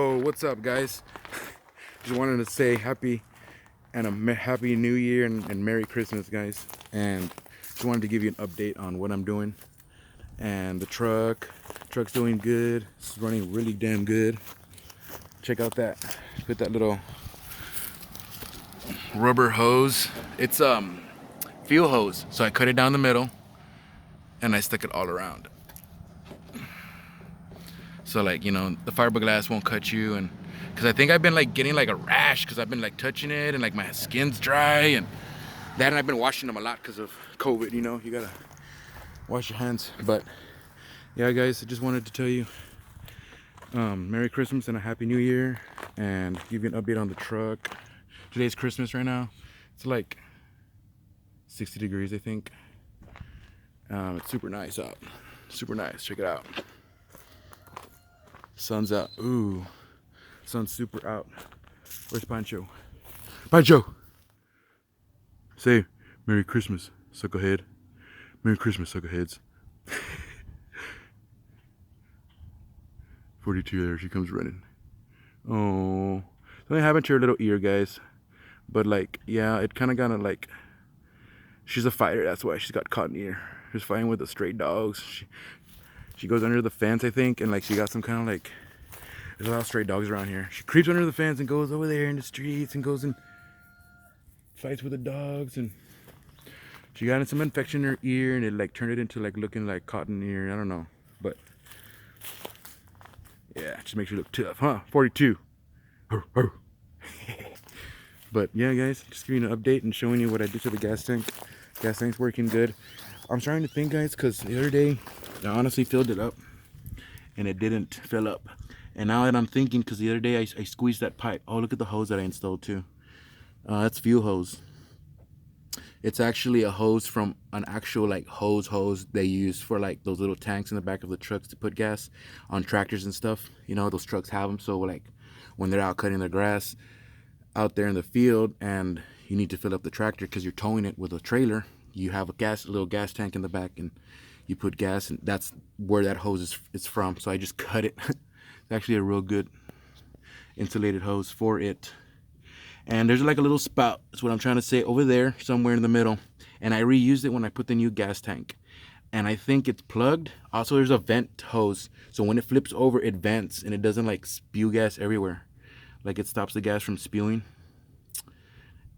So what's up, guys? Just wanted to say happy new year and Merry Christmas, guys. And just wanted to give you an update on what I'm doing. And the truck's doing good. It's running really damn good. Check out that. Put that little rubber hose. It's fuel hose. So I cut it down the middle and I stuck it all around. So like, you know, the fiberglass won't cut you, and because I think I've been like getting like a rash because I've been like touching it and like my skin's dry and that, and I've been washing them a lot because of COVID, you know, you gotta wash your hands. But yeah, guys, I just wanted to tell you Merry Christmas and a Happy New Year and give you an update on the truck. Today's Christmas right now. It's like 60 degrees, I think. It's super nice out. Super nice. Check it out. Sun's out. Ooh. Sun's super out. Where's Pancho? Pancho! Say, Merry Christmas, sucklehead. Merry Christmas, suckleheads. 42, there she comes running. Oh. Something happened to her little ear, guys. But like, yeah, it kind of got like, she's a fighter, that's why she's got caught in the ear. She's fighting with the stray dogs. She goes under the fence, I think, and like she got some kind of like, there's a lot of stray dogs around here. She creeps under the fence and goes over there in the streets and goes and fights with the dogs, and she got some infection in her ear and it like turned it into like looking like cotton ear. I don't know, but yeah, it just makes you look tough, huh? 42. But yeah, guys, just giving you an update and showing you what I did to the gas tank. Gas tank's working good. I'm starting to think, guys, because the other day I honestly filled it up and it didn't fill up. And now that I'm thinking, because the other day I squeezed that pipe. Oh, look at the hose that I installed too. That's fuel hose. It's actually a hose from an actual like hose they use for like those little tanks in the back of the trucks to put gas on tractors and stuff. You know, those trucks have them. So like when they're out cutting their grass out there in the field and you need to fill up the tractor because you're towing it with a trailer, you have a little gas tank in the back and you put gas, and that's where that hose is from. So I just cut it. It's actually a real good insulated hose for it. And there's like a little spout, that's what I'm trying to say, over there somewhere in the middle. And I reused it when I put the new gas tank. And I think it's plugged. Also, there's a vent hose. So when it flips over, it vents and it doesn't like spew gas everywhere. Like it stops the gas from spewing.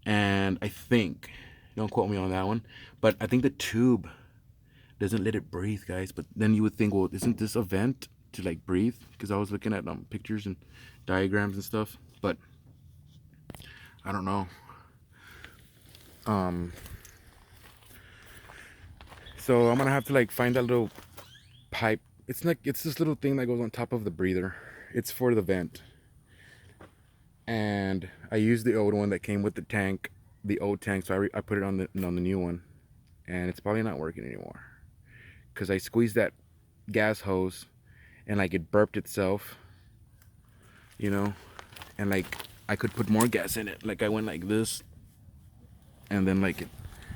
And I think, don't quote me on that one, but I think the tube doesn't let it breathe, guys. But then you would think, well, isn't this a vent to like breathe? Because I was looking at pictures and diagrams and stuff, but I don't know. So I'm gonna have to like find that little pipe. It's this little thing that goes on top of the breather. It's for the vent. And I used the old one that came with the tank, the old tank. So I put it on the new one, and it's probably not working anymore because I squeezed that gas hose and like it burped itself, you know, and like I could put more gas in it. Like I went like this, and then like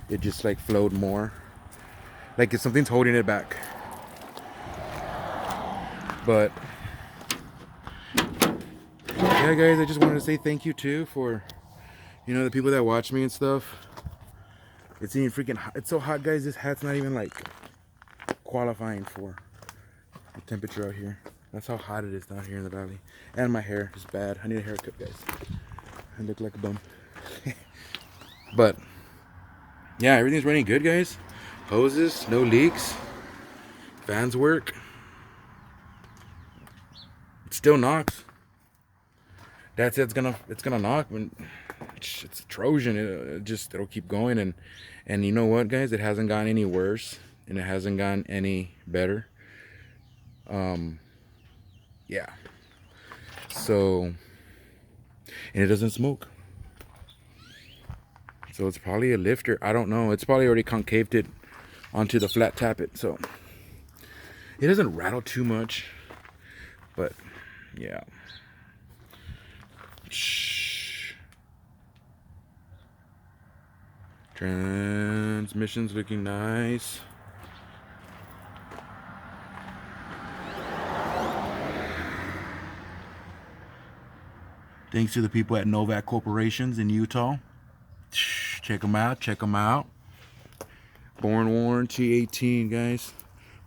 it just like flowed more. Like if something's holding it back. But yeah, guys, I just wanted to say thank you too for, you know, the people that watch me and stuff. It's even freaking hot. It's so hot, guys. This hat's not even like qualifying for the temperature out here. That's how hot it is down here in the valley. And my hair is bad. I need a haircut, guys. I look like a bum. But yeah, everything's running good, guys. Hoses, no leaks. Fans work. It still knocks. That's it. It's gonna knock when it's a Trojan. It'll keep going, and you know what, guys? It hasn't gotten any worse, and it hasn't gotten any better. Yeah. So, and it doesn't smoke. So it's probably a lifter. I don't know. It's probably already concaved it onto the flat tappet. So it doesn't rattle too much. But yeah. Shh. Transmission's looking nice. Thanks to the people at Novak Corporations in Utah. Check them out. Check them out. Born warranty 18, guys.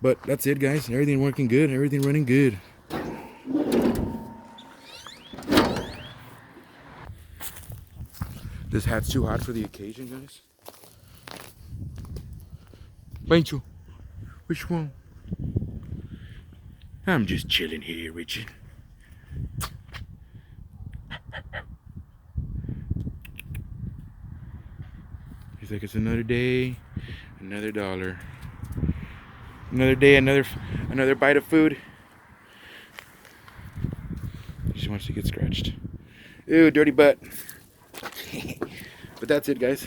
But that's it, guys. Everything working good. Everything running good. This hat's too hot for the occasion, guys. Pancho, which one? I'm just chilling here, Richard. He's like, it's another day, another dollar. Another day, another bite of food. He just wants to get scratched. Ew, dirty butt. But that's it, guys.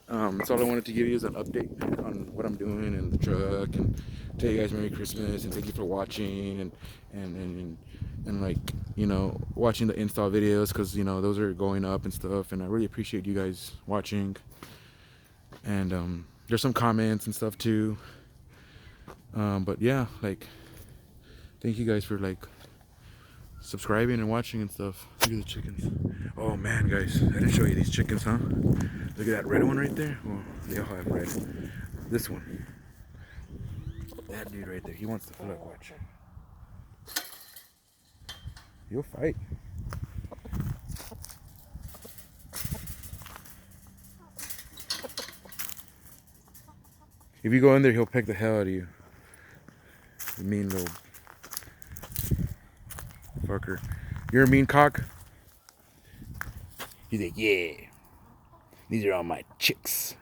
That's all I wanted to give you is an update on what I'm doing in the truck, and tell you guys Merry Christmas and thank you for watching and like, you know, watching the install videos, because you know those are going up and stuff, and I really appreciate you guys watching. And there's some comments and stuff too. But yeah, like, thank you guys for like subscribing and watching and stuff. Look at the chickens. Oh man, guys, I didn't show you these chickens, huh? Look at that red one right there. Oh, they all have red. This one, that dude right there, he wants to look. Watch. He'll fight. If you go in there, he'll peck the hell out of you. You mean little fucker. You're a mean cock? He's like, yeah. These are all my chicks.